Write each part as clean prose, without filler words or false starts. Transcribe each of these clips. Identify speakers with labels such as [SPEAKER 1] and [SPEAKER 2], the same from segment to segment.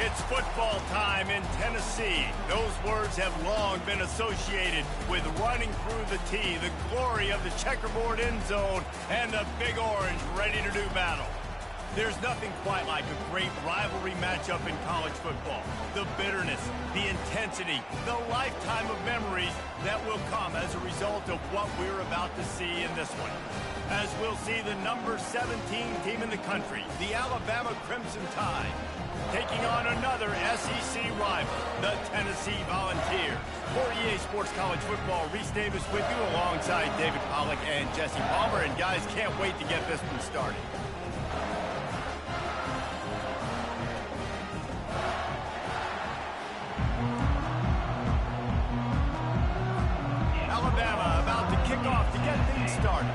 [SPEAKER 1] It's football time in Tennessee. Those words have long been associated with running through the tee, the glory of the checkerboard end zone, and the Big Orange ready to do battle. There's nothing quite like a great rivalry matchup in college football. The bitterness, the intensity, the lifetime of memories that will come as a result of what we're about to see in this one. As we'll see the number 17 team in the country, the Alabama Crimson Tide, taking on another SEC rival, the Tennessee Volunteers. For EA Sports College Football, Reese Davis with you alongside David Pollack and Jesse Palmer. And guys, can't wait to get this one started. Alabama about to kick off to get things started.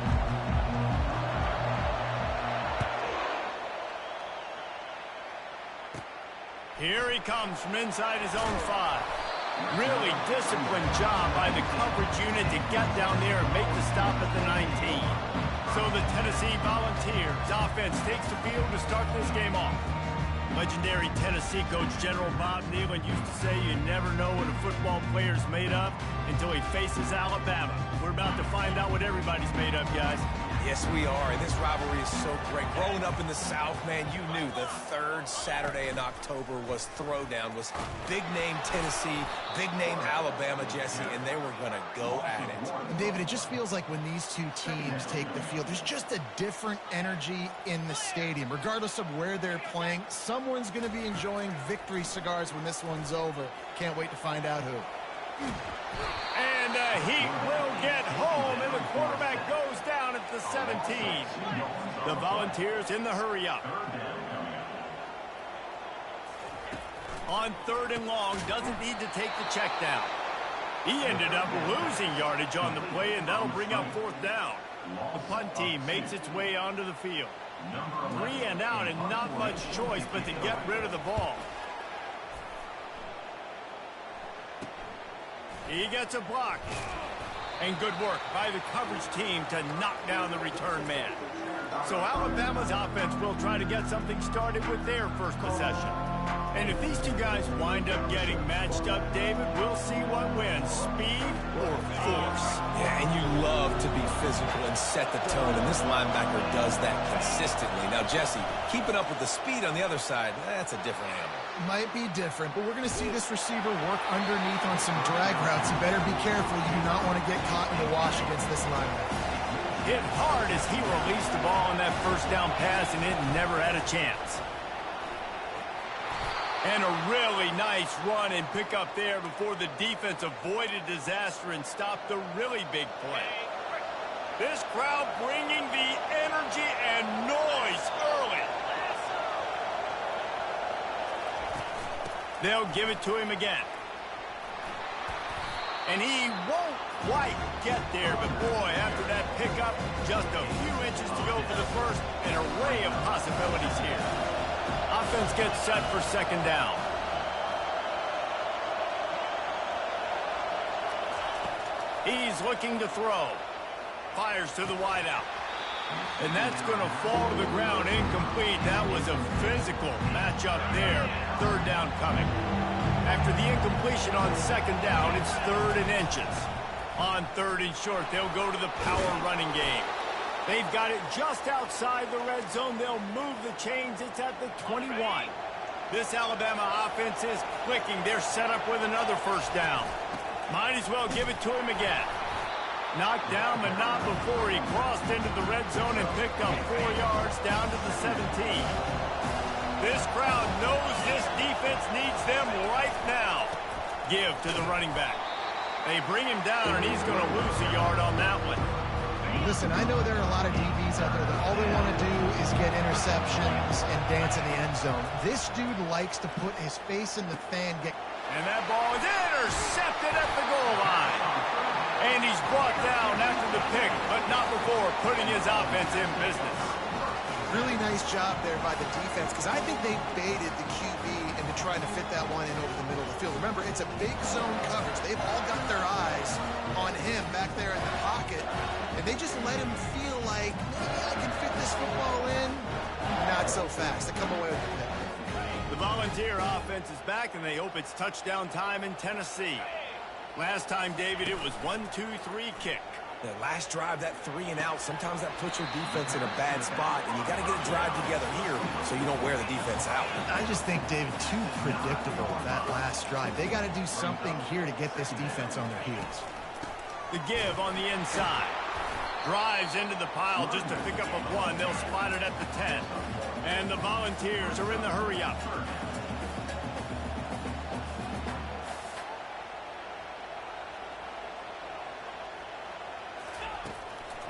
[SPEAKER 1] Here he comes from inside his own 5. Really disciplined job by the coverage unit to get down there and make the stop at the 19. So the Tennessee Volunteers offense takes the field to start this game off. Legendary Tennessee coach General Bob Neyland used to say you never know what a football player's made of until he faces Alabama. We're about to find out what everybody's made of, guys.
[SPEAKER 2] Yes, we are, and this rivalry is so great. Growing up in the South, man, you knew the third Saturday in October was Throwdown, was big-name Tennessee, big-name Alabama, Jesse, and they were going to go at it.
[SPEAKER 3] And David, it just feels like when these two teams take the field, there's just a different energy in the stadium. Regardless of where they're playing, someone's going to be enjoying victory cigars when this one's over. Can't wait to find out who.
[SPEAKER 1] And he will get home, and the quarterback goes down at the 17. The Volunteers in the hurry-up. On 3rd and long, doesn't need to take the check down. He ended up losing yardage on the play, and that'll bring up 4th down. The punt team makes its way onto the field. 3 and out, and not much choice but to get rid of the ball. He gets a block. And good work by the coverage team to knock down the return man. So Alabama's offense will try to get something started with their first possession. And if these two guys wind up getting matched up, David, we'll see what wins, speed or force.
[SPEAKER 2] Yeah, and you love to be physical and set the tone, and this linebacker does that consistently. Now, Jesse, keeping up with the speed on the other side, that's a different animal.
[SPEAKER 3] Might be different, but we're going to see this receiver work underneath on some drag routes. You better be careful. You do not want to get caught in the wash against this linebacker.
[SPEAKER 1] Hit hard as he released the ball on that first down pass, and it never had a chance. And a really nice run and pick up there before the defense avoided disaster and stopped the really big play. This crowd bringing the energy and noise early. They'll give it to him again. And he won't quite get there, but boy, after that pickup, just a few inches to go for the first, an array of possibilities here. Offense gets set for 2nd down. He's looking to throw. Fires to the wideout. And that's going to fall to the ground incomplete. That was a physical matchup there. 3rd down coming. After the incompletion on 2nd down, it's 3rd and inches. On 3rd and short, they'll go to the power running game. They've got it just outside the red zone. They'll move the chains. It's at the 21. This Alabama offense is clicking. They're set up with another 1st down. Might as well give it to him again. Knocked down, but not before he crossed into the red zone and picked up 4 yards down to the 17. This crowd knows this defense needs them right now. Give to the running back. They bring him down, and he's going to lose a yard on that one.
[SPEAKER 3] Listen, I know there are a lot of DBs out there that all they want to do is get interceptions and dance in the end zone. This dude likes to put his face in the fan.
[SPEAKER 1] And that ball is intercepted at the goal line. And he's brought down after the pick, but not before putting his offense in business.
[SPEAKER 3] Really nice job there by the defense, because I think they baited the QB into trying to fit that one in over the middle of the field. Remember, it's a big zone coverage. They've all got their eyes on him back there in the pocket, and they just let him feel like, maybe I can fit this football in. Not so fast. They come away with the pick.
[SPEAKER 1] The Volunteer offense is back, and they hope it's touchdown time in Tennessee. Last time, David, it was 1-2-3 kick.
[SPEAKER 2] The last drive, that 3-and-out, sometimes that puts your defense in a bad spot, and you got to get a drive together here so you don't wear the defense out.
[SPEAKER 3] I just think, David, too predictable, that last drive. They got to do something here to get this defense on their heels.
[SPEAKER 1] The give on the inside. Drives into the pile just to pick up a 1. They'll spot it at the 10. And the Volunteers are in the hurry-up.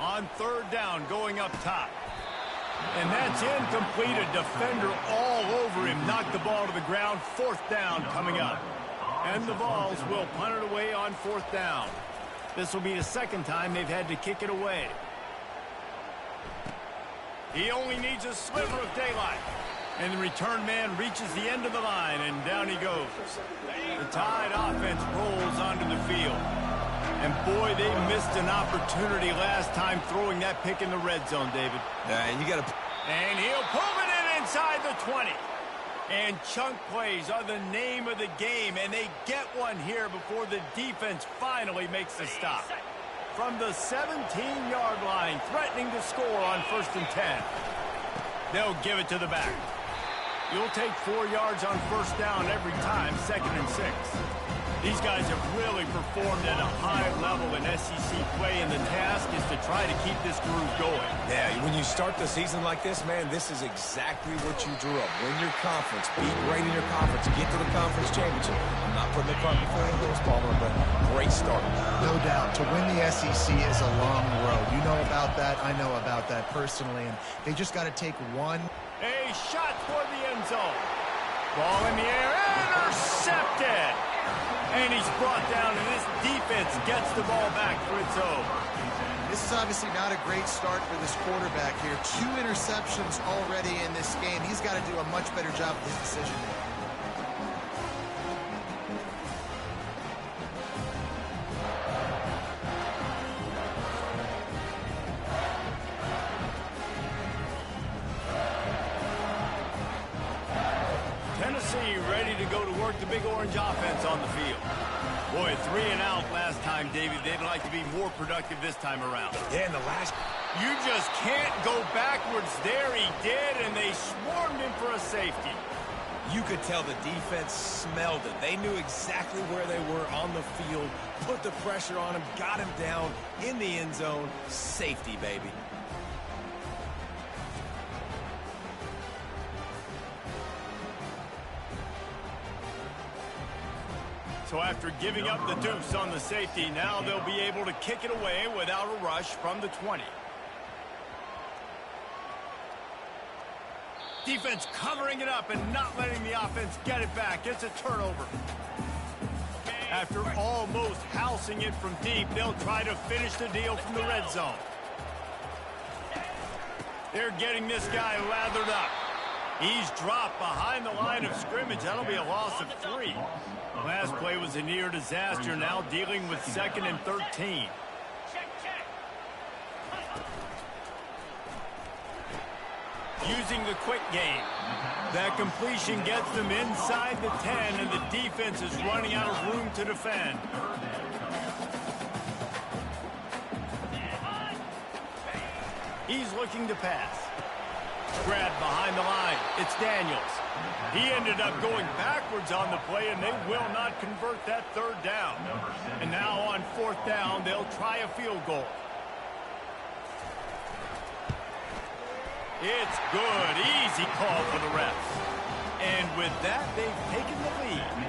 [SPEAKER 1] On third down, going up top. And that's incomplete. A defender all over him. Knocked the ball to the ground. Fourth down coming up. And the Vols will punt it away on fourth down. This will be the second time they've had to kick it away. He only needs a sliver of daylight. And the return man reaches the end of the line, and down he goes. The Tide offense rolls onto the field. And boy, they missed an opportunity last time throwing that pick in the red zone, David. And he'll pull it in inside the 20. And chunk plays are the name of the game, and they get one here before the defense finally makes the stop. From the 17-yard line, threatening to score on 1st and 10. They'll give it to the back. You'll take 4 yards on first down every time, 2nd and 6. These guys have really performed at a high level in SEC play, and the task is to try to keep this groove going.
[SPEAKER 2] Yeah, when you start the season like this, man, this is exactly what you drew up. Win your conference, be great in your conference, get to the conference championship. I'm not putting the cart before the horse, Palmer, but great start.
[SPEAKER 3] No doubt. To win the SEC is a long road. You know about that. I know about that personally, and they just got to take one.
[SPEAKER 1] A shot toward the end zone. Ball in the air, intercepted. And he's brought down, and this defense gets the ball back for its own.
[SPEAKER 3] This is obviously not a great start for this quarterback here. 2 interceptions already in this game. He's got to do a much better job with his decision making.
[SPEAKER 1] Tennessee ready to go to work the big orange offense on the field. Boy, 3-and-out last time, David. They'd like to be more productive this time around.
[SPEAKER 2] Yeah, in the last...
[SPEAKER 1] You just can't go backwards there. He did, and they swarmed him for a safety.
[SPEAKER 2] You could tell the defense smelled it. They knew exactly where they were on the field, put the pressure on him, got him down in the end zone. Safety, baby.
[SPEAKER 1] So after giving up the deuce on the safety, now they'll be able to kick it away without a rush from the 20. Defense covering it up and not letting the offense get it back. It's a turnover. After almost housing it from deep, they'll try to finish the deal from the red zone. They're getting this guy lathered up. He's dropped behind the line of scrimmage. That'll be a loss of 3. Last play was a near disaster, now dealing with 2nd and 13. Using the quick game. That completion gets them inside the 10, and the defense is running out of room to defend. He's looking to pass. Grabbed behind the line. It's Daniels. He ended up going backwards on the play, and they will not convert that 3rd down. And now on 4th down, they'll try a field goal. It's good. Easy call for the refs. And with that, they've taken the lead.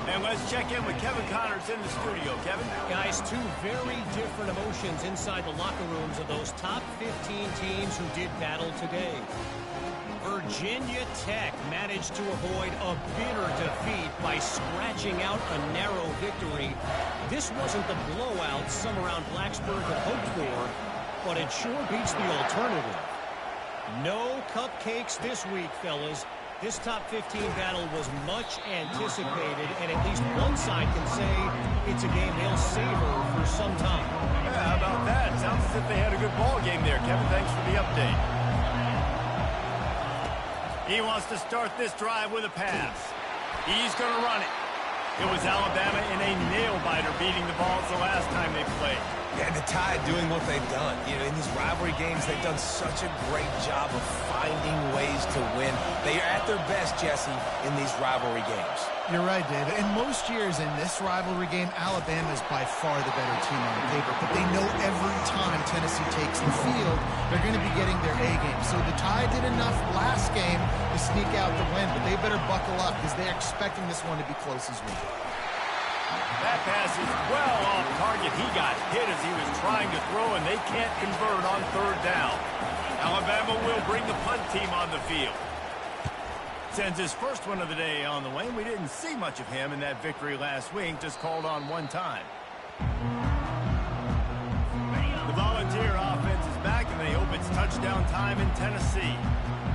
[SPEAKER 1] And let's check in with Kevin Connors in the studio. Kevin?
[SPEAKER 4] Guys, 2 very different emotions inside the locker rooms of those top 15 teams who did battle today. Virginia Tech managed to avoid a bitter defeat by scratching out a narrow victory. This wasn't the blowout some around Blacksburg had hoped for, but it sure beats the alternative. No cupcakes this week, fellas. This top 15 battle was much anticipated, and at least one side can say it's a game they'll savor for some time.
[SPEAKER 1] Yeah, how about that? Sounds as if they had a good ball game there. Kevin, thanks for the update. He wants to start this drive with a pass. He's going to run it. It was Alabama in a nail-biter beating the Vols the last time they played.
[SPEAKER 2] Yeah, the Tide doing what they've done. You know, in these rivalry games, they've done such a great job of finding ways to win. They are at their best, Jesse, in these rivalry games.
[SPEAKER 3] You're right, David. And most years in this rivalry game, Alabama is by far the better team on paper. But they know every time Tennessee takes the field, they're going to be getting their A game. So the Tide did enough last game to sneak out the win, but they better buckle up because they're expecting this one to be close as well.
[SPEAKER 1] That pass is well off target. He got hit as he was trying to throw, and they can't convert on third down. Alabama will bring the punt team on the field. Sends his first one of the day on the way. We didn't see much of him in that victory last week, just called on one time. The Volunteer offense is back, and they hope it's touchdown time in Tennessee.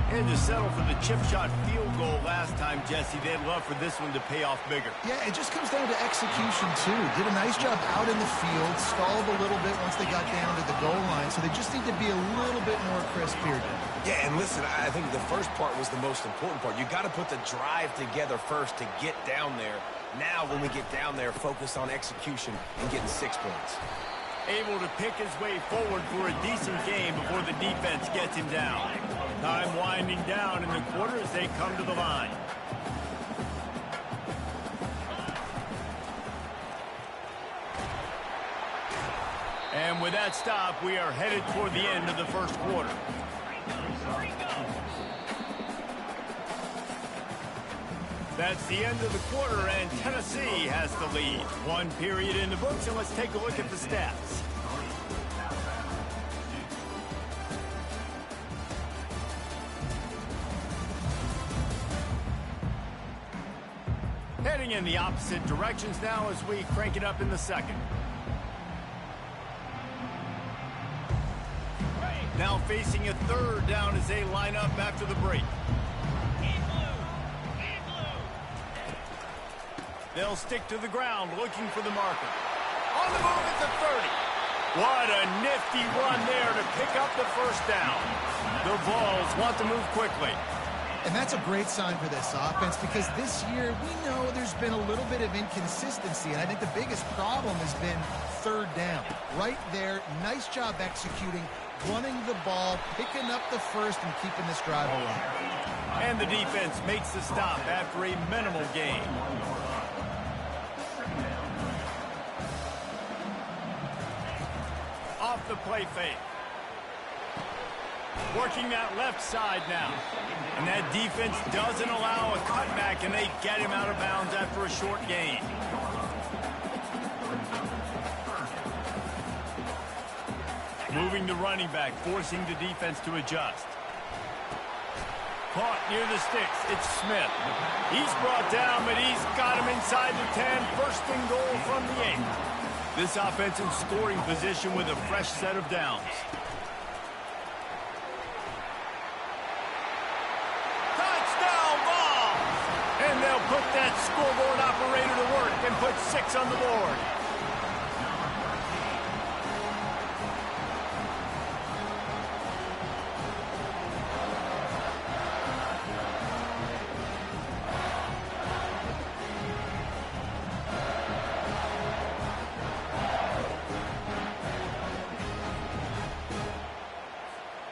[SPEAKER 1] And to settle for the chip shot field goal last time, Jesse, they'd love for this one to pay off bigger.
[SPEAKER 3] Yeah, it just comes down to execution, too. Did a nice job out in the field, stalled a little bit once they got down to the goal line, so they just need to be a little bit more crisp here, Jim.
[SPEAKER 2] Yeah, and listen, I think the first part was the most important part. You got to put the drive together first to get down there. Now, when we get down there, focus on execution and getting 6 points.
[SPEAKER 1] Able to pick his way forward for a decent game before the defense gets him down. Time winding down in the quarter as they come to the line. And with that stop, we are headed toward the end of the first quarter. That's the end of the quarter, and Tennessee has the lead. One period in the books, and let's take a look at the stats. Heading in the opposite directions now as we crank it up in the second. Now facing a third down as they line up after the break. They'll stick to the ground looking for the marker. On the move at the 30. What a nifty run there to pick up the first down. The Vols want to move quickly.
[SPEAKER 3] And that's a great sign for this offense because this year we know there's been a little bit of inconsistency, and I think the biggest problem has been third down. Right there, nice job executing, running the ball, picking up the first, and keeping this drive alive.
[SPEAKER 1] And the defense makes the stop after a minimal gain. Off the play fake. Working that left side now. And that defense doesn't allow a cutback, and they get him out of bounds after a short gain. Moving the running back, forcing the defense to adjust. Caught near the sticks. It's Smith. He's brought down, but he's got him inside the 10. First and goal from the 8. This offense in scoring position with a fresh set of downs. Touchdown Vols! And they'll put that scoreboard operator to work and put 6 on the board.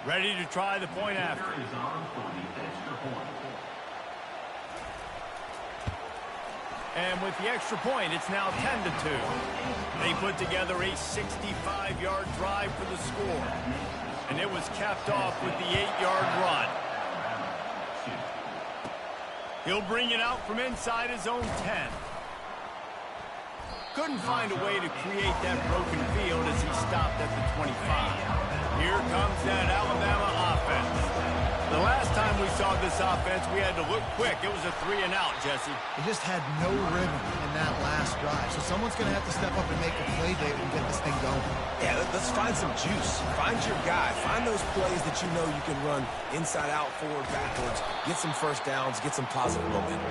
[SPEAKER 1] Ready to try the point after. And with the extra point, it's now 10-2. They put together a 65-yard drive for the score. And it was capped off with the 8-yard run. He'll bring it out from inside his own 10. Couldn't find a way to create that broken field as he stopped at the 25. Here comes that Alabama offense. The last time we saw this offense, we had to look quick. It was a 3-and-out, Jesse.
[SPEAKER 3] They just had no rhythm in that last drive. So someone's going to have to step up and make a play, David, and get this thing going. Yeah,
[SPEAKER 2] let's find some juice. Find your guy. Find those plays that you know you can run inside out, forward, backwards. Get some first downs. Get some positive momentum.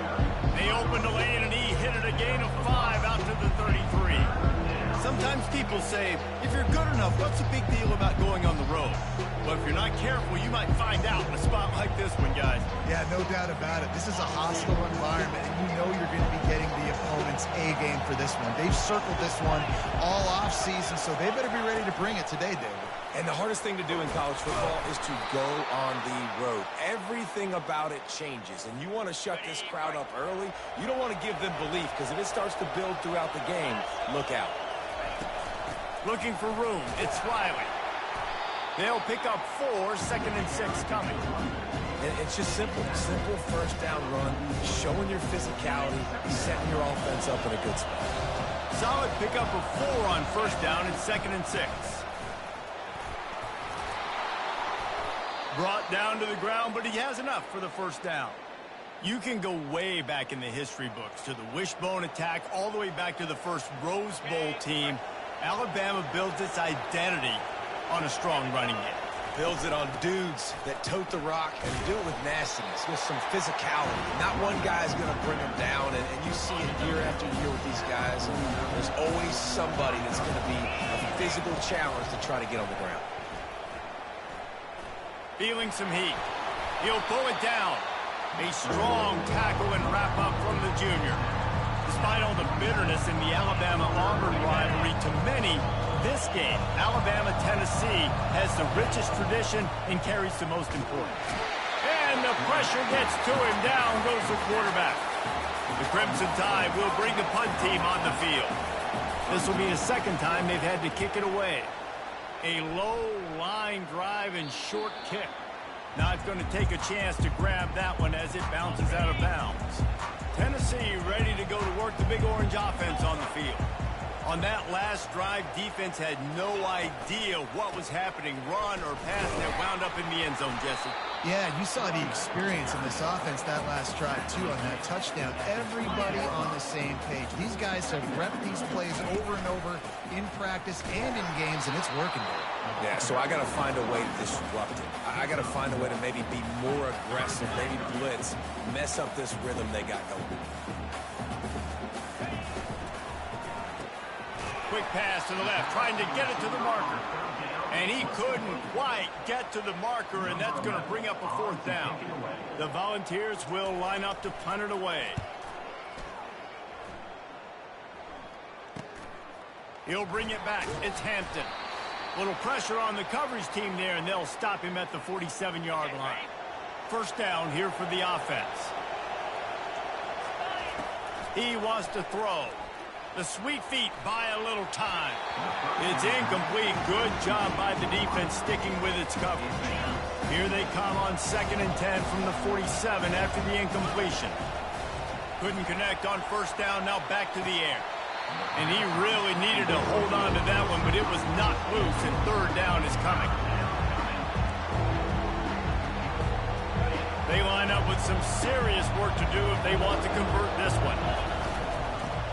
[SPEAKER 1] They opened a lane, and he hit it a gain of 5 out to the 33. Sometimes people people say, if you're good enough, what's the big deal about going on the road? Well, if you're not careful, you might find out in a spot like this one, guys.
[SPEAKER 3] Yeah, no doubt about it. This is a hostile environment, and you know you're going to be getting the opponent's A game for this one. They've circled this one all off-season, so they better be ready to bring it today, David.
[SPEAKER 2] And the hardest thing to do in college football is to go on the road. Everything about it changes, and you want to shut this crowd up early. You don't want to give them belief, because if it starts to build throughout the game, look out.
[SPEAKER 1] Looking for room. It's Riley. They'll pick up 4, 2nd and 6 coming.
[SPEAKER 2] And it's just simple first down run, showing your physicality, setting your offense up in a good spot.
[SPEAKER 1] Solid pickup of 4 on first down and 2nd and 6. Brought down to the ground, but he has enough for the first down. You can go way back in the history books to the wishbone attack, all the way back to the first Rose Bowl team. Alabama builds its identity on a strong running game.
[SPEAKER 2] Builds it on dudes that tote the rock and do it with nastiness, with some physicality. Not one guy's going to bring them down, and you see it year after year with these guys. There's always somebody that's going to be a physical challenge to try to get on the ground.
[SPEAKER 1] Feeling some heat. He'll pull it down. A strong tackle and wrap up from the junior. Despite all the bitterness in the Alabama-Auburn rivalry, to many, this game, Alabama-Tennessee, has the richest tradition and carries the most importance. And the pressure gets to him. Down goes the quarterback. The Crimson Tide will bring the punt team on the field. This will be the second time they've had to kick it away. A low line drive and short kick. Now it's going to take a chance to grab that one as it bounces out of bounds. Tennessee ready to go to work the Big Orange offense on the field. On that last drive, defense had no idea what was happening, run or pass, and it wound up in the end zone, Jesse.
[SPEAKER 3] Yeah, you saw the experience in this offense that last drive, too, on that touchdown. Everybody on the same page. These guys have repped these plays over and over in practice and in games, and it's working.
[SPEAKER 2] Yeah, so I got to find a way to disrupt it. I got to find a way to maybe be more aggressive, maybe blitz, mess up this rhythm they got going.
[SPEAKER 1] Quick pass to the left, trying to get it to the marker. And he couldn't quite get to the marker, and that's going to bring up a 4th down. The Volunteers will line up to punt it away. He'll bring it back. It's Hampton. Little pressure on the coverage team there, and they'll stop him at the 47-yard line. First down here for the offense. He wants to throw. The sweet feet buy a little time. It's incomplete. Good job by the defense sticking with its coverage. Here they come on 2nd and 10 from the 47 after the incompletion. Couldn't connect on first down. Now back to the air. And he really needed to hold on to that one, but it was knocked loose, and 3rd down is coming. They line up with some serious work to do if they want to convert this one.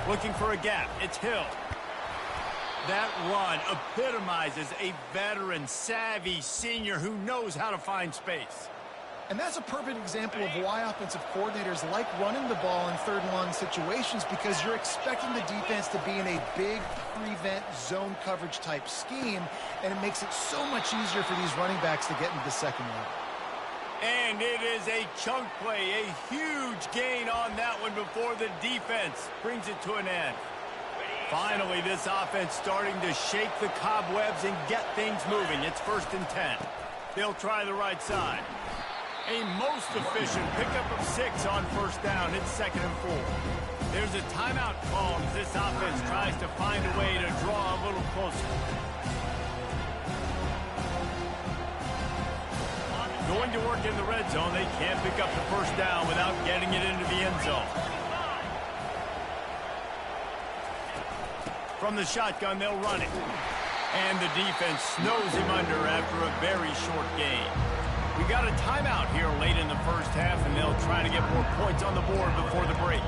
[SPEAKER 1] Looking for a gap. It's Hill. That run epitomizes a veteran, savvy senior who knows how to find space.
[SPEAKER 3] And that's a perfect example of why offensive coordinators like running the ball in 3rd and long situations, because you're expecting the defense to be in a big prevent zone coverage type scheme, and it makes it so much easier for these running backs to get into the second level.
[SPEAKER 1] And it is a chunk play, a huge gain on that one before the defense brings it to an end. Finally, this offense starting to shake the cobwebs and get things moving. It's 1st and 10. They'll try the right side. A most efficient pickup of 6 on first down. It's 2nd and 4. There's a timeout called as this offense tries to find a way to draw a little closer. Going to work in the red zone. They can't pick up the first down without getting it into the end zone. From the shotgun, they'll run it. And the defense snows him under after a very short gain. We got a timeout here late in the first half, and they'll try to get more points on the board before the break.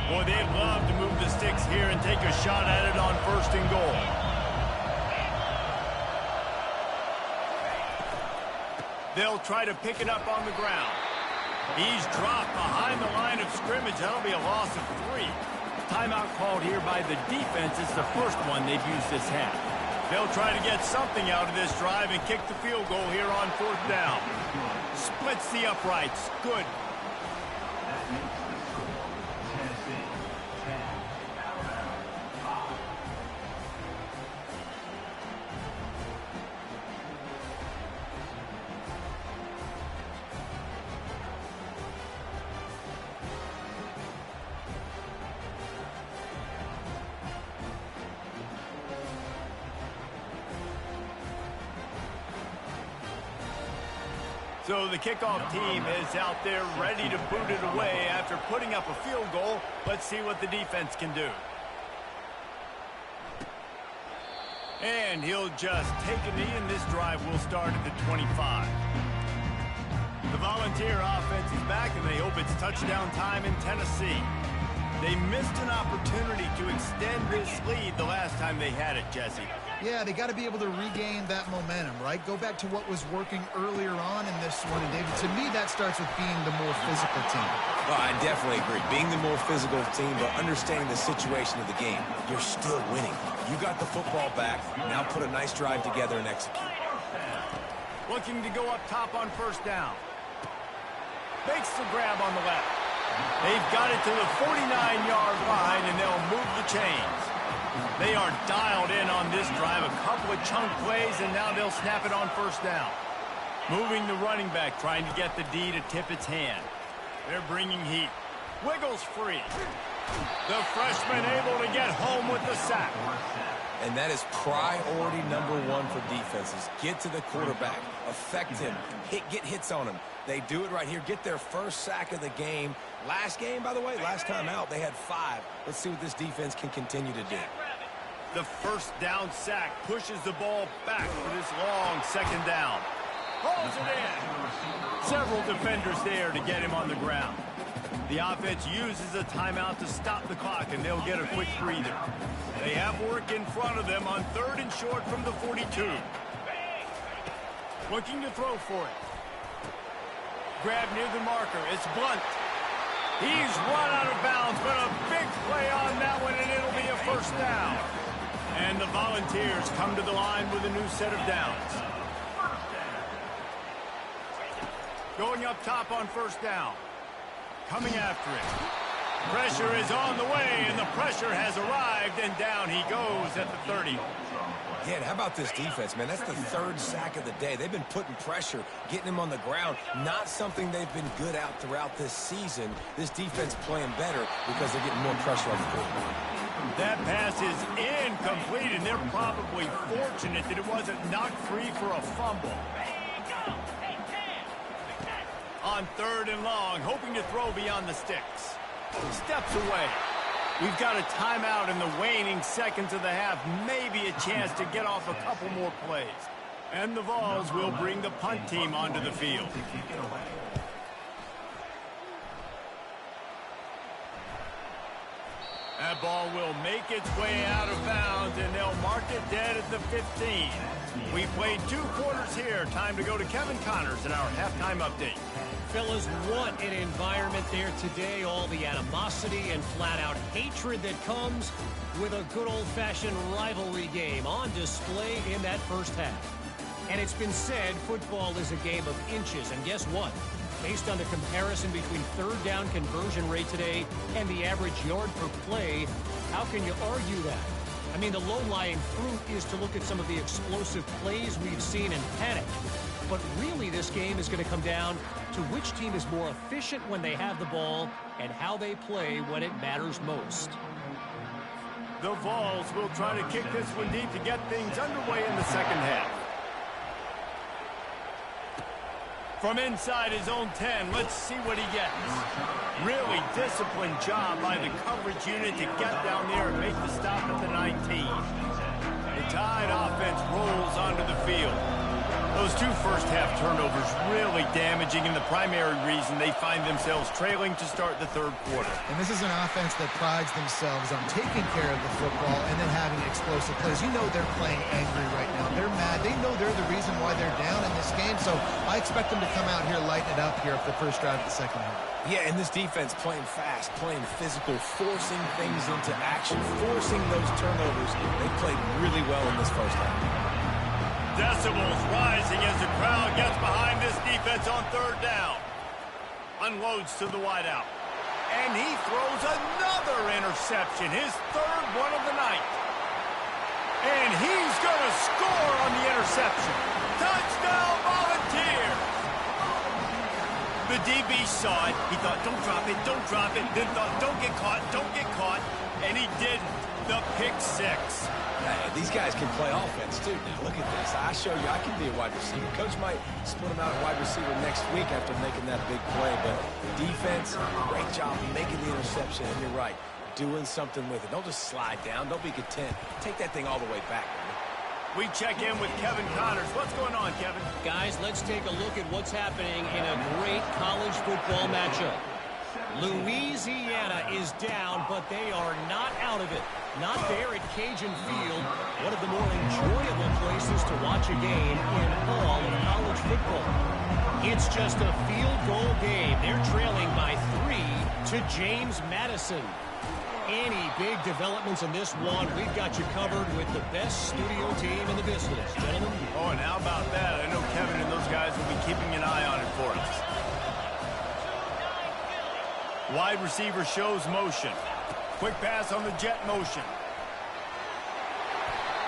[SPEAKER 1] Boy, they'd love to move the sticks here and take a shot at it on 1st and goal. They'll try to pick it up on the ground. He's dropped behind the line of scrimmage. That'll be a loss of 3. Timeout called here by the defense. It's the first one they've used this half. They'll try to get something out of this drive and kick the field goal here on 4th down. Splits the uprights. Good. So the kickoff team is out there ready to boot it away after putting up a field goal. Let's see what the defense can do. And he'll just take a knee, and this drive will start at the 25. The Volunteer offense is back, and they hope it's touchdown time in Tennessee. They missed an opportunity to extend this lead the last time they had it, Jesse.
[SPEAKER 3] Yeah, they got to be able to regain that momentum, right? Go back to what was working earlier on in this one. And, David, to me, that starts with being the more physical team.
[SPEAKER 2] Well, I definitely agree. Being the more physical team, but understanding the situation of the game. You're still winning. You got the football back. Now put a nice drive together and execute.
[SPEAKER 1] Looking to go up top on 1st down. Makes the grab on the left. They've got it to the 49-yard line, and they'll move the chains. They are dialed in on this drive. A couple of chunk plays, and now they'll snap it on 1st down. Moving the running back, trying to get the D to tip its hand. They're bringing heat. Wiggles free. The freshman able to get home with the sack.
[SPEAKER 2] And that is priority number 1 for defenses. Get to the quarterback. Affect him. Get hits on him. They do it right here. Get their first sack of the game. Last game, by the way, last time out, they had 5. Let's see what this defense can continue to do.
[SPEAKER 1] The 1st down sack pushes the ball back for this long 2nd down. Holds it in. Several defenders there to get him on the ground. The offense uses a timeout to stop the clock, and they'll get a quick breather. They have work in front of them on 3rd and short from the 42. Looking to throw for it. Grab near the marker. It's Blunt. He's run out of bounds, but a big play on that one, and it'll be a 1st down. And the Volunteers come to the line with a new set of downs. Going up top on 1st down. Coming after it. Pressure is on the way, and the pressure has arrived, and down he goes at the 30.
[SPEAKER 2] Yeah, and how about this defense, man? That's the 3rd sack of the day. They've been putting pressure, getting him on the ground. Not something they've been good at throughout this season. This defense playing better because they're getting more pressure on the quarterback.
[SPEAKER 1] That pass is incomplete, and they're probably fortunate that it wasn't knocked free for a fumble. On 3rd and long, hoping to throw beyond the sticks. Steps away. We've got a timeout in the waning seconds of the half. Maybe a chance to get off a couple more plays. And the Vols will bring the punt team onto the field. That ball will make its way out of bounds, and they'll mark it dead at the 15. We played 2 quarters here. Time to go to Kevin Connors in our halftime update.
[SPEAKER 4] Fellas, what an environment there today. All the animosity and flat-out hatred that comes with a good old-fashioned rivalry game on display in that 1st half. And it's been said football is a game of inches. And guess what? Based on the comparison between 3rd down conversion rate today and the average yard per play, how can you argue that? I mean, the low-lying fruit is to look at some of the explosive plays we've seen and panic. But really, this game is going to come down to which team is more efficient when they have the ball and how they play when it matters most.
[SPEAKER 1] The Vols will try to kick this one deep to get things underway in the 2nd half. From inside his own 10, let's see what he gets. Really disciplined job by the coverage unit to get down there and make the stop at the 19. The Tide offense rolls onto the field. Those two first-half turnovers really damaging, and the primary reason they find themselves trailing to start the third quarter.
[SPEAKER 3] And this is an offense that prides themselves on taking care of the football and then having explosive plays. You know they're playing angry right now. They're mad. They know they're the reason why they're down in this game, so I expect them to come out here, lighten it up here for the first drive of the second half.
[SPEAKER 2] Yeah, and this defense playing fast, playing physical, forcing things into action, forcing those turnovers. They played really well in this first half.
[SPEAKER 1] Decibels rising as the crowd gets behind this defense on third down. Unloads to the wideout. And he throws another interception, his third one of the night. And he's going to score on the interception. Touchdown, Volunteers! The DB saw it. He thought, don't drop it, don't drop it. Then thought, don't get caught, don't get caught. And he didn't. The pick six.
[SPEAKER 2] These guys can play offense, too. Now, look at this. I show you I can be a wide receiver. Coach might split him out at wide receiver next week after making that big play. But defense, great job making the interception. And you're right, doing something with it. Don't just slide down. Don't be content. Take that thing all the way back, man.
[SPEAKER 1] We check in with Kevin Connors. What's going on, Kevin?
[SPEAKER 4] Guys, let's take a look at what's happening in a great college football matchup. Louisiana is down, but they are not out of it. Not there at Cajun Field, one of the more enjoyable places to watch a game in all of college football. It's just a field goal game. They're trailing by 3 to James Madison. Any big developments in this one, we've got you covered with the best studio team in the business, gentlemen.
[SPEAKER 1] Oh, and how about that? I know Kevin and those guys will be keeping an eye on it for us. Wide receiver shows motion. Quick pass on the jet motion.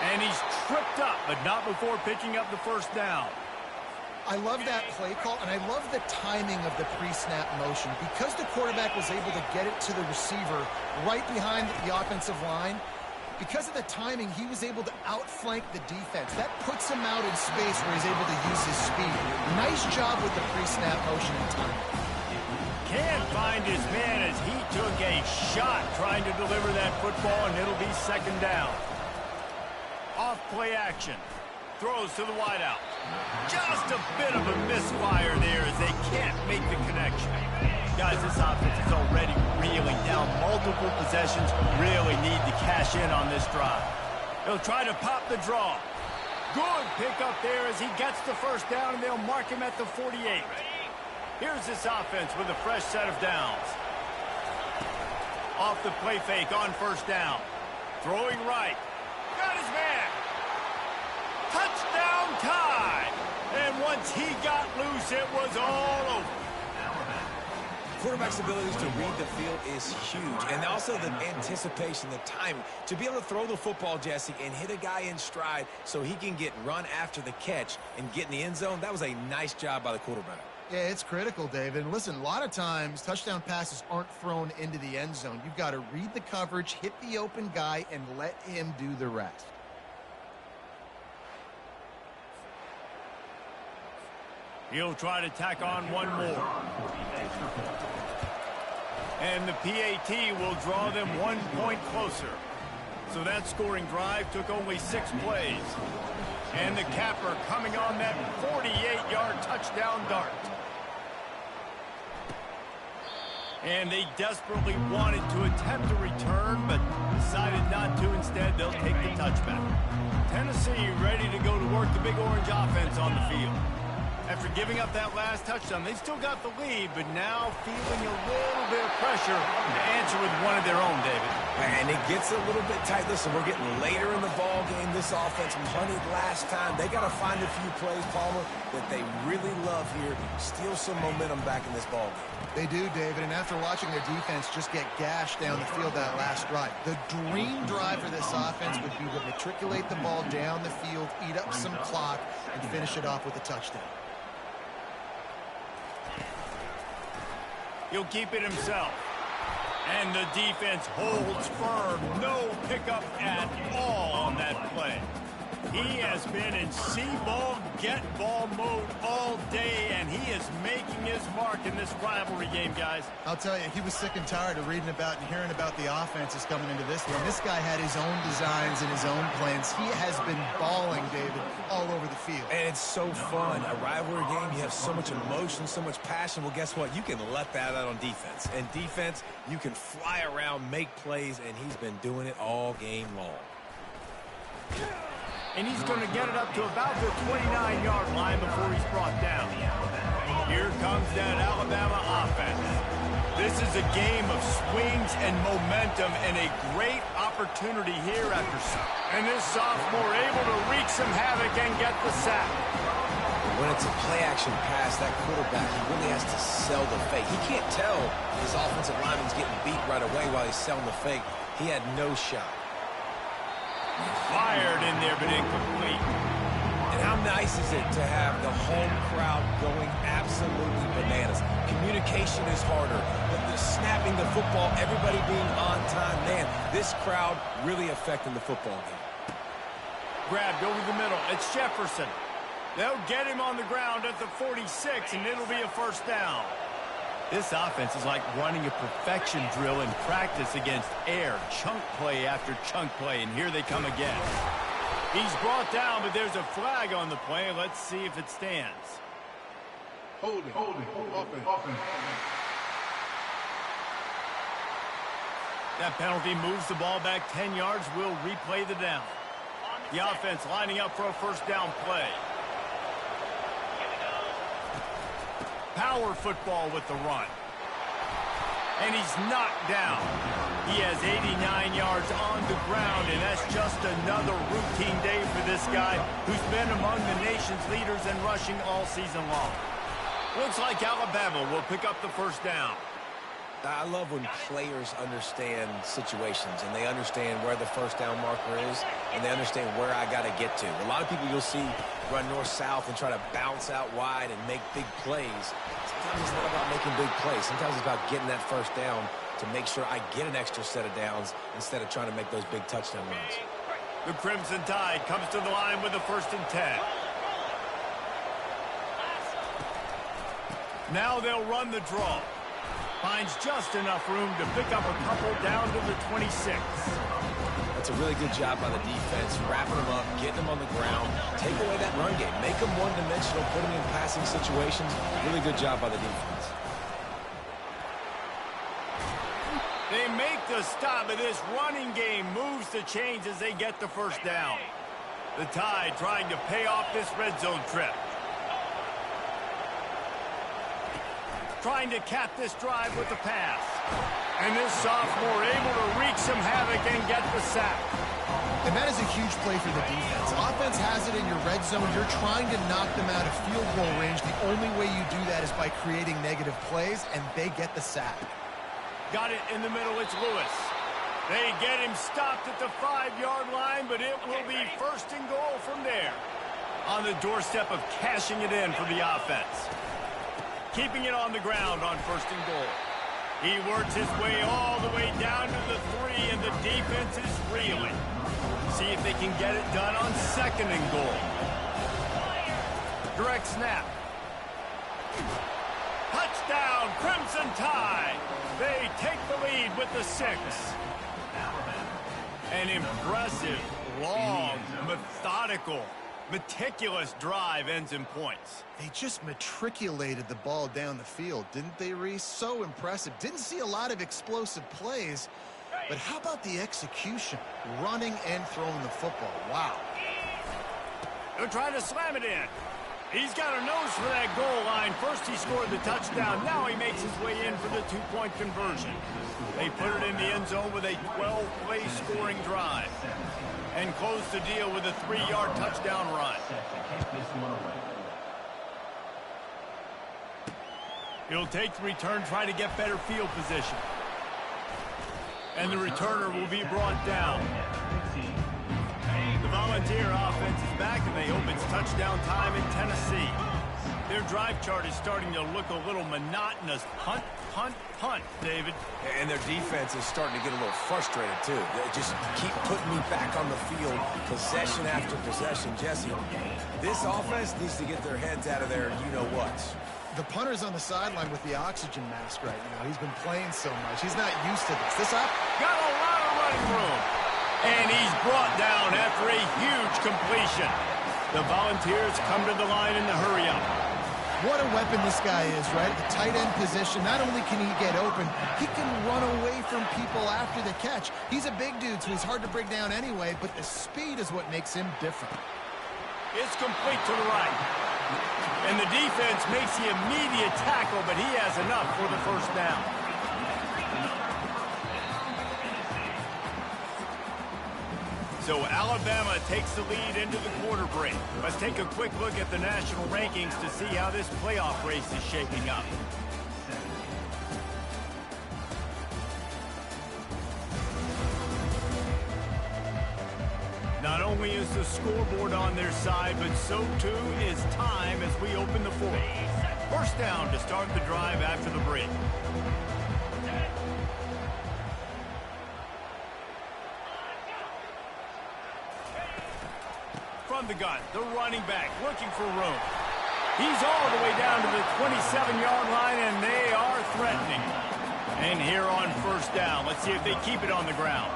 [SPEAKER 1] And he's tripped up, but not before picking up the first down.
[SPEAKER 3] I love that play call, and I love the timing of the pre-snap motion. Because the quarterback was able to get it to the receiver right behind the offensive line, because of the timing, he was able to outflank the defense. That puts him out in space where he's able to use his speed. Nice job with the pre-snap motion and timing.
[SPEAKER 1] Can't find his man as he took a shot trying to deliver that football, and it'll be second down. Off play action. Throws to the wideout. Just a bit of a misfire there as they can't make the connection. Guys, this offense is already reeling down multiple possessions. Really need to cash in on this drive. He'll try to pop the draw. Good pickup there as he gets the first down, and they'll mark him at the 48. Here's this offense with a fresh set of downs. Off the play fake on first down. Throwing right. Got his man. Touchdown tie. And once he got loose, it was all over.
[SPEAKER 2] Quarterback's abilities to read the field is huge. And also the anticipation, the timing. To be able to throw the football, Jesse, and hit a guy in stride so he can get run after the catch and get in the end zone, that was a nice job by the quarterback.
[SPEAKER 3] Yeah, it's critical, David. And listen, a lot of times touchdown passes aren't thrown into the end zone. You've got to read the coverage, hit the open guy, and let him do the rest.
[SPEAKER 1] He'll try to tack on one more. And the PAT will draw them 1 point closer. So that scoring drive took only 6 plays. And the capper coming on that 48-yard touchdown dart. And they desperately wanted to attempt a return, but decided not to. Instead, they'll take the touchback. Tennessee ready to go to work the Big Orange offense on the field. After giving up that last touchdown, they still got the lead, but now feeling a little bit of pressure to answer with one of their own, David.
[SPEAKER 2] And it gets a little bit tight. Listen, we're getting later in the ball game. This offense punted last time. They got to find a few plays, Palmer, that they really love here. Steal some momentum back in this ball game.
[SPEAKER 3] They do, David, and after watching their defense just get gashed down the field that last drive, the dream drive for this offense would be to matriculate the ball down the field, eat up some clock, and finish it off with a touchdown.
[SPEAKER 1] He'll keep it himself. And the defense holds firm. No pickup at all on that play. He has been in see-ball, get-ball mode all day, and he is making his mark in this rivalry game, guys.
[SPEAKER 3] I'll tell you, he was sick and tired of reading about and hearing about the offenses coming into this one. This guy had his own designs and his own plans. He has been balling, David, all over the field.
[SPEAKER 2] And it's so fun. A rivalry game, you have so much emotion, so much passion. Well, guess what? You can let that out on defense. And defense, you can fly around, make plays, and he's been doing it all game long.
[SPEAKER 1] And he's going to get it up to about the 29-yard line before he's brought down. Here comes that Alabama offense. This is a game of swings and momentum and a great opportunity here after some. And this sophomore able to wreak some havoc and get the sack.
[SPEAKER 2] When it's a play-action pass, that quarterback, he really has to sell the fake. He can't tell his offensive lineman's getting beat right away while he's selling the fake. He had no shot.
[SPEAKER 1] Fired in there, but incomplete.
[SPEAKER 2] And how nice is it to have the home crowd going absolutely bananas? Communication is harder. The snapping the football, everybody being on time. Man, this crowd really affecting the football game.
[SPEAKER 1] Grabbed over the middle. It's Jefferson. They'll get him on the ground at the 46, and it'll be a first down. This offense is like running a perfection drill in practice against air. Chunk play after chunk play, and here they come again. He's brought down, but there's a flag on the play. Let's see if it stands.
[SPEAKER 5] Holding. Offense.
[SPEAKER 1] That penalty moves the ball back 10 yards. We'll replay the down. The offense lining up for a first down play. Power football with the run. And he's knocked down. He has 89 yards on the ground, and that's just another routine day for this guy who's been among the nation's leaders in rushing all season long. Looks like Alabama will pick up the first down.
[SPEAKER 2] I love when players understand situations and they understand where the first down marker is and they understand where I got to get to. A lot of people you'll see run north-south and try to bounce out wide and make big plays. Sometimes it's not about making big plays. Sometimes it's about getting that first down to make sure I get an extra set of downs instead of trying to make those big touchdown runs.
[SPEAKER 1] The Crimson Tide comes to the line with a 1st and 10. Now they'll run the draw. Finds just enough room to pick up a couple down to the 26.
[SPEAKER 2] That's a really good job by the defense, wrapping them up, getting them on the ground, take away that run game, make them one-dimensional, put them in passing situations. Really good job by the defense.
[SPEAKER 1] They make the stop, and this running game moves the chains as they get the first down. The Tide trying to pay off this red zone trip. Trying to cap this drive with the pass. And this sophomore able to wreak some havoc and get the sack.
[SPEAKER 3] And that is a huge play for the defense. Offense has it in your red zone. You're trying to knock them out of field goal range. The only way you do that is by creating negative plays, and they get the sack.
[SPEAKER 1] Got it in the middle. It's Lewis. They get him stopped at the 5-yard line, but it will be 1st and goal from there. On the doorstep of cashing it in for the offense. Keeping it on the ground on 1st and goal. He works his way all the way down to the 3, and the defense is reeling. See if they can get it done on 2nd and goal. Direct snap. Touchdown, Crimson Tide. They take the lead with the 6. An impressive, long, methodical, meticulous drive ends in points.
[SPEAKER 3] They just matriculated the ball down the field, didn't they, Reese? So impressive. Didn't see a lot of explosive plays, but how about the execution? Running and throwing the football. Wow.
[SPEAKER 1] They're trying to slam it in. He's got a nose for that goal line. First he scored the touchdown. Now he makes his way in for the 2-point conversion. They put it in the end zone with a 12-play scoring drive. And close the deal with a 3-yard touchdown run. He'll take the return, try to get better field position. And the returner will be brought down. The Volunteer offense is back, and they hope it's touchdown time in Tennessee. Their drive chart is starting to look a little monotonous. Punt, punt, punt, David.
[SPEAKER 2] And their defense is starting to get a little frustrated, too. They just keep putting me back on the field, possession after possession. Jesse, this offense needs to get their heads out of their you-know-whats.
[SPEAKER 3] The punter's on the sideline with the oxygen mask right now. He's been playing so much. He's not used to this. This up?
[SPEAKER 1] Got a lot of running room. And he's brought down after a huge completion. The Volunteers come to the line in the hurry-up.
[SPEAKER 3] What a weapon this guy is, right? The tight end position, not only can he get open, he can run away from people after the catch. He's a big dude, so he's hard to bring down anyway, but the speed is what makes him different.
[SPEAKER 1] It's complete to the right. And the defense makes the immediate tackle, but he has enough for the first down. So Alabama takes the lead into the quarter break. Let's take a quick look at the national rankings to see how this playoff race is shaping up. Not only is the scoreboard on their side, but so too is time as we open the fourth. First down to start the drive after the break. From the gun, the running back looking for room. He's all the way down to the 27-yard line, and they are threatening. And here on first down, let's see if they keep it on the ground.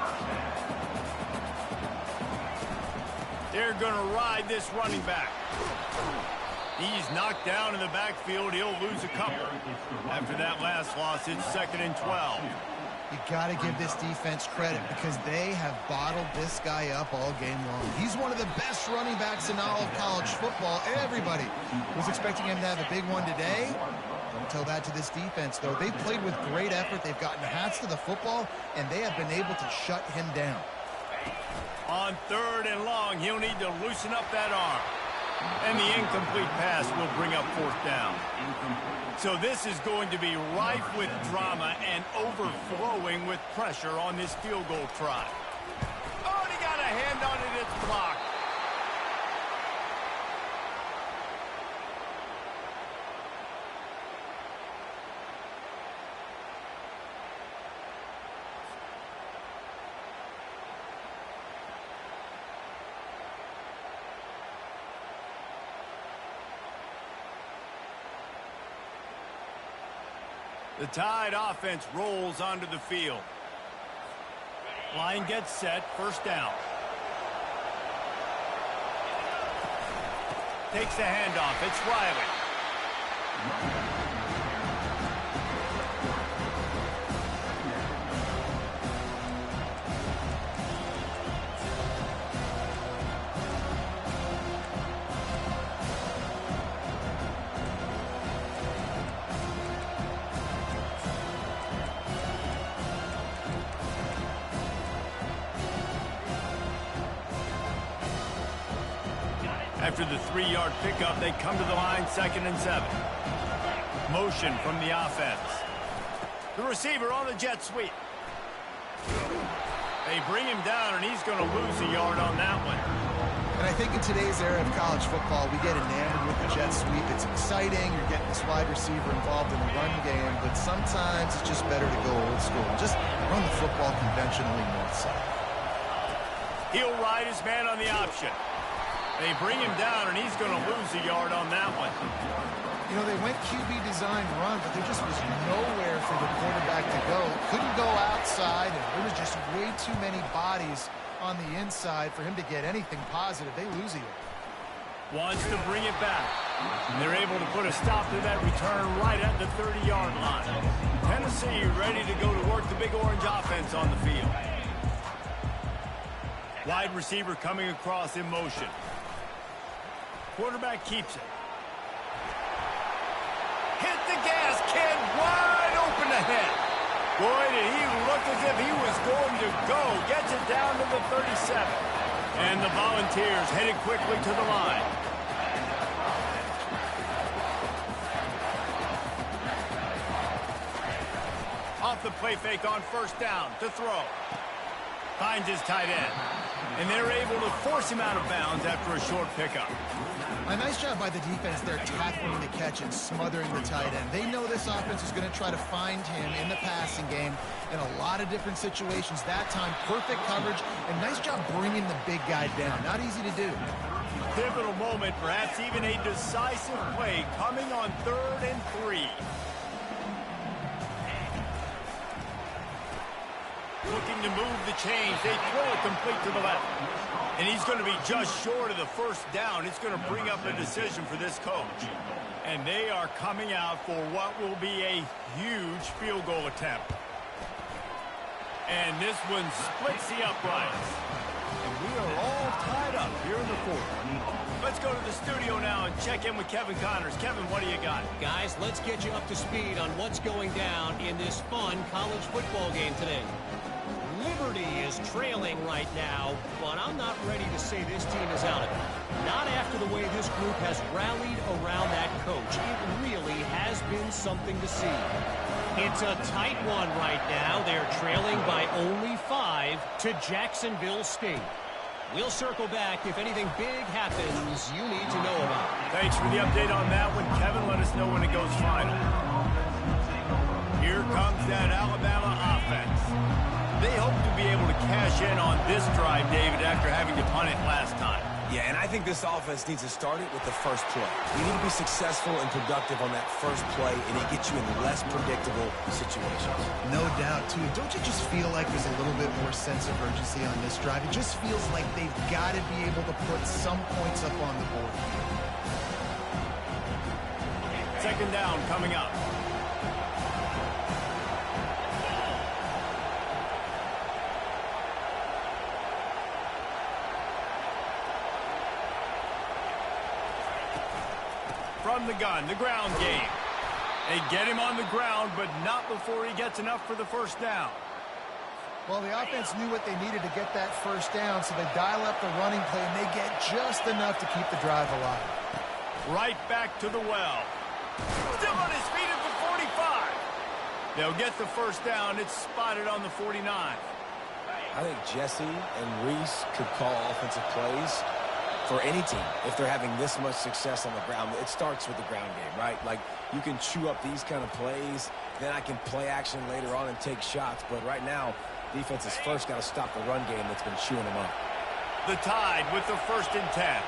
[SPEAKER 1] They're going to ride this running back. He's knocked down in the backfield. He'll lose a couple. After that last loss, it's 2nd and 12.
[SPEAKER 3] You got to give this defense credit because they have bottled this guy up all game long. He's one of the best running backs in all of college football. Everybody was expecting him to have a big one today. Don't tell that to this defense, though. They've played with great effort. They've gotten hats to the football, and they have been able to shut him down.
[SPEAKER 1] On 3rd and long, he'll need to loosen up that arm. And the incomplete pass will bring up 4th down. So this is going to be rife with drama and overflowing with pressure on this field goal try. Oh, and he got a hand on it. It's blocked. The Tide offense rolls onto the field. Line gets set, first down. Takes the handoff, it's Riley. After the 3-yard pickup, they come to the line, 2nd and 7. Motion from the offense. The receiver on the jet sweep. They bring him down, and he's going to lose a yard on that one.
[SPEAKER 3] And I think in today's era of college football, we get enamored with the jet sweep. It's exciting. You're getting this wide receiver involved in the run game, but sometimes it's just better to go old school. Just run the football conventionally north-side.
[SPEAKER 1] He'll ride his man on the option. They bring him down, and he's going to lose a yard on that one.
[SPEAKER 3] You know, they went QB design run, but there just was nowhere for the quarterback to go. Couldn't go outside, and there was just way too many bodies on the inside for him to get anything positive. They lose a yard.
[SPEAKER 1] Wants to bring it back. And they're able to put a stop to that return right at the 30-yard line. Tennessee ready to go to work the Big Orange offense on the field. Wide receiver coming across in motion. Quarterback keeps it. Hit the gas, kid. Wide open ahead. Boy, did he look as if he was going to go. Gets it down to the 37. And the Volunteers headed quickly to the line. Off the play fake on first down to throw. Finds his tight end. And they're able to force him out of bounds after a short pickup.
[SPEAKER 3] A nice job by the defense. They're tackling the catch and smothering the tight end. They know this offense is going to try to find him in the passing game in a lot of different situations. That time, perfect coverage, and nice job bringing the big guy down. Not easy to do.
[SPEAKER 1] Pivotal moment, perhaps even a decisive play coming on 3rd and 3. Looking to move the chains. They throw it complete to the left. And he's going to be just short of the first down. It's going to bring up a decision for this coach. And they are coming out for what will be a huge field goal attempt. And this one splits the uprights. And we are all tied up here in the 4th. Let's go to the studio now and check in with Kevin Connors. Kevin, what do you got?
[SPEAKER 4] Guys, let's get you up to speed on what's going down in this fun college football game today. Liberty is trailing right now, but I'm not ready to say this team is out of it. Not after the way this group has rallied around that coach. It really has been something to see. It's a tight one right now. They're trailing by only 5 to Jacksonville State. We'll circle back if anything big happens you need to know about.
[SPEAKER 1] Thanks for the update on that one, Kevin. Let us know when it goes final. Here comes that Alabama offense. They hope to be able to cash in on this drive, David, after having to punt it last time.
[SPEAKER 2] Yeah, and I think this offense needs to start it with the first play. You need to be successful and productive on that first play, and it gets you in less predictable situations.
[SPEAKER 3] No doubt, too. Don't you just feel like there's a little bit more sense of urgency on this drive? It just feels like they've got to be able to put some points up on the board.
[SPEAKER 1] 2nd down coming up. From the gun, the ground game. They get him on the ground, but not before he gets enough for the first down.
[SPEAKER 3] Well, the offense knew what they needed to get that first down, so they dial up the running play, and they get just enough to keep the drive alive.
[SPEAKER 1] Right back to the well. Still on his feet at the 45. They'll get the first down. It's spotted on the 49.
[SPEAKER 2] I think Jesse and Reese could call offensive plays for any team if they're having this much success on the ground. It starts with the ground game, right? Like, you can chew up these kind of plays, then I can play action later on and take shots. But right now, defense has first got to stop the run game that's been chewing them up.
[SPEAKER 1] The Tide with the 1st and 10.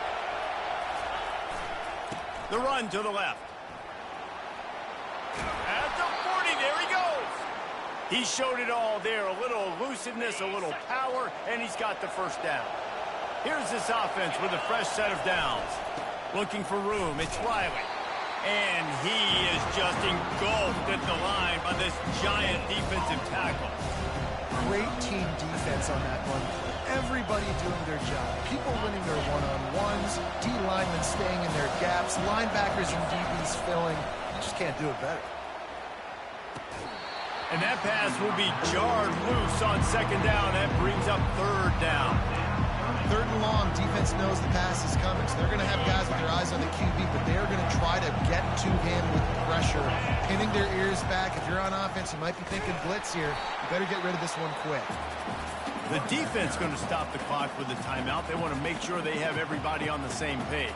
[SPEAKER 1] The run to the left. At the 40, there he goes. He showed it all there. A little elusiveness, a little power, and he's got the first down. Here's this offense with a fresh set of downs. Looking for room. It's Riley. And he is just engulfed at the line by this giant defensive tackle.
[SPEAKER 3] Great team defense on that one. Everybody doing their job. People winning their one-on-ones. D linemen staying in their gaps. Linebackers and DBs filling. You just can't do it better.
[SPEAKER 1] And that pass will be jarred loose on 2nd down. That brings up 3rd down.
[SPEAKER 3] 3rd and long, defense knows the pass is coming, so they're going to have guys with their eyes on the QB, but they're going to try to get to him with pressure, pinning their ears back. If you're on offense, you might be thinking blitz here. You better get rid of this one quick.
[SPEAKER 1] The defense going to stop the clock with the timeout. They want to make sure they have everybody on the same page.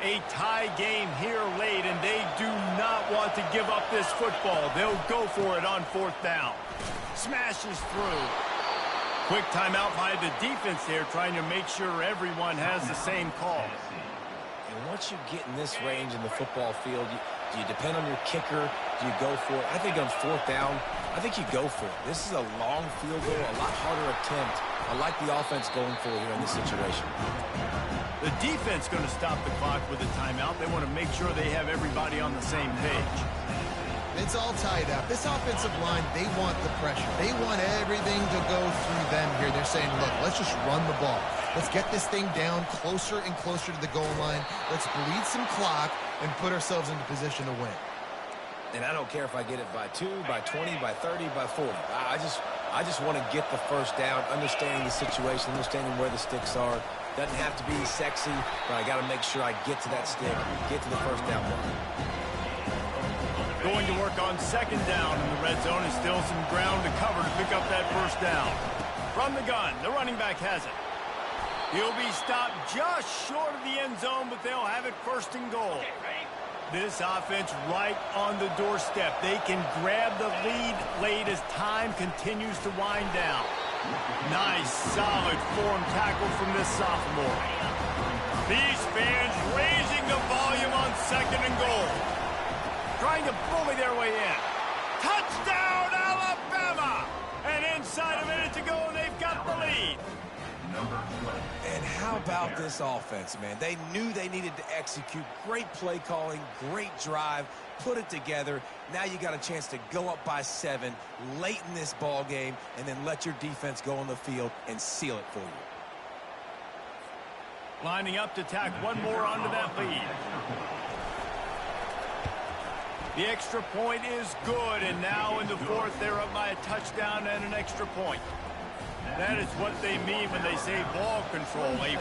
[SPEAKER 1] A tie game here late, and they do not want to give up this football. They'll go for it on 4th down. Smashes through. Quick timeout by the defense there, trying to make sure everyone has the same call.
[SPEAKER 2] And once you get in this range in the football field, do you depend on your kicker? Do you go for it? I think on 4th down, I think you go for it. This is a long field goal, a lot harder attempt. I like the offense going for it here in this situation.
[SPEAKER 1] The defense going to stop the clock with a timeout. They want to make sure they have everybody on the same page.
[SPEAKER 3] It's all tied up. This offensive line, they want the pressure. They want everything to go through them here. They're saying, look, let's just run the ball. Let's get this thing down closer and closer to the goal line. Let's bleed some clock and put ourselves into position to win.
[SPEAKER 2] And I don't care if I get it by 2, by 20, by 30, by 40. I just want to get the first down, understanding the situation, understanding where the sticks are. Doesn't have to be sexy, but I got to make sure I get to that stick, get to the first down mark.
[SPEAKER 1] Going to work on second down in the red zone, and still some ground to cover to pick up that first down. From the gun, the running back has it. He'll be stopped just short of the end zone, but they'll have it first and goal. This offense right on the doorstep. They can grab the lead late as time continues to wind down. Nice, solid form tackle from this sophomore. These fans raising the volume on second and goal. Trying to bully their way in. Touchdown, Alabama! And inside a minute to go, and they've got the lead.
[SPEAKER 2] And how about this offense, man? They knew they needed to execute. Great play calling, great drive, put it together. Now you got a chance to go up by 7 late in this ball game and then let your defense go on the field and seal it for you.
[SPEAKER 1] Lining up to tack one more onto that lead. The extra point is good, and now in the fourth, they're up by a touchdown and an extra point. That is what they mean when they say ball control, a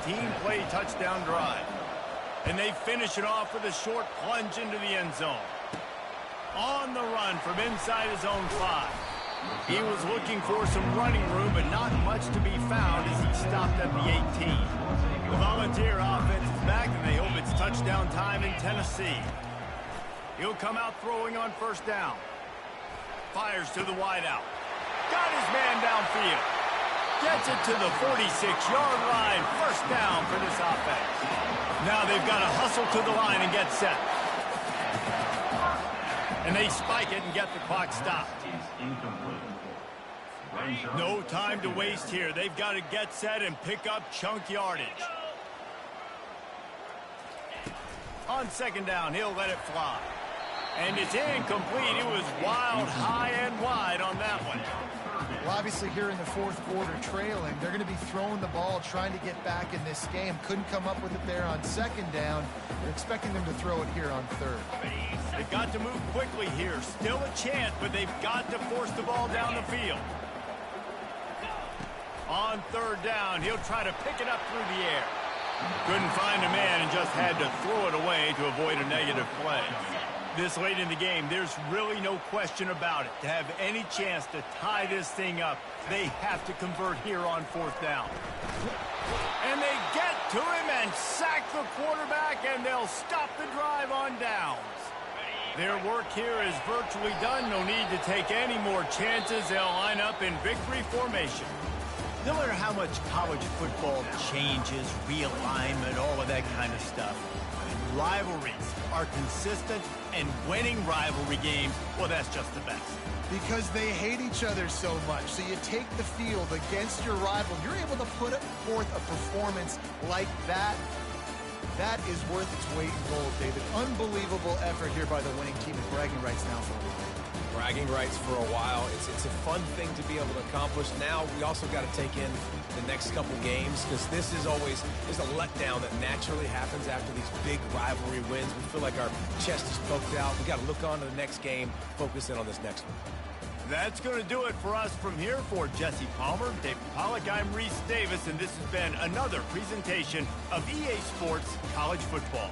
[SPEAKER 1] 14-play touchdown drive. And they finish it off with a short plunge into the end zone. On the run from inside his own 5. He was looking for some running room, but not much to be found as he stopped at the 18. The Volunteer offense is back, and they hope it's touchdown time in Tennessee. He'll come out throwing on first down. Fires to the wideout. Got his man downfield. Gets it to the 46-yard line. First down for this offense. Now they've got to hustle to the line and get set. And they spike it and get the clock stopped. No time to waste here. They've got to get set and pick up chunk yardage. On second down, he'll let it fly. And it's incomplete. It was wild, high and wide on that one.
[SPEAKER 3] Well, obviously here in the fourth quarter trailing, they're going to be throwing the ball, trying to get back in this game. Couldn't come up with it there on second down. They're expecting them to throw it here on third.
[SPEAKER 1] They've got to move quickly here. Still a chance, but they've got to force the ball down the field. On third down, he'll try to pick it up through the air. Couldn't find a man and just had to throw it away to avoid a negative play. This late in the game, there's really no question about it. To have any chance to tie this thing up, they have to convert here on fourth down. And they get to him and sack the quarterback, and they'll stop the drive on downs. Their work here is virtually done. No need to take any more chances. They'll line up in victory formation. No matter how much college football changes, realignment, all of that kind of stuff, rivalries are consistent, and winning rivalry games, well, that's just the best.
[SPEAKER 3] Because they hate each other so much. So you take the field against your rival. You're able to put forth a performance like that. That is worth its weight in gold, David. Unbelievable effort here by the winning team, and bragging rights now for a while.
[SPEAKER 2] Bragging rights for a while. It's a fun thing to be able to accomplish. Now we also got to take in the next couple games, because this is always, there's a letdown that naturally happens after these big rivalry wins. We feel like our chest is poked out. We got to look on to the next game, focus in on this next one.
[SPEAKER 1] That's going to do it for us from here. For Jesse Palmer, David Pollack, I'm Reese Davis, and this has been another presentation of EA Sports College Football.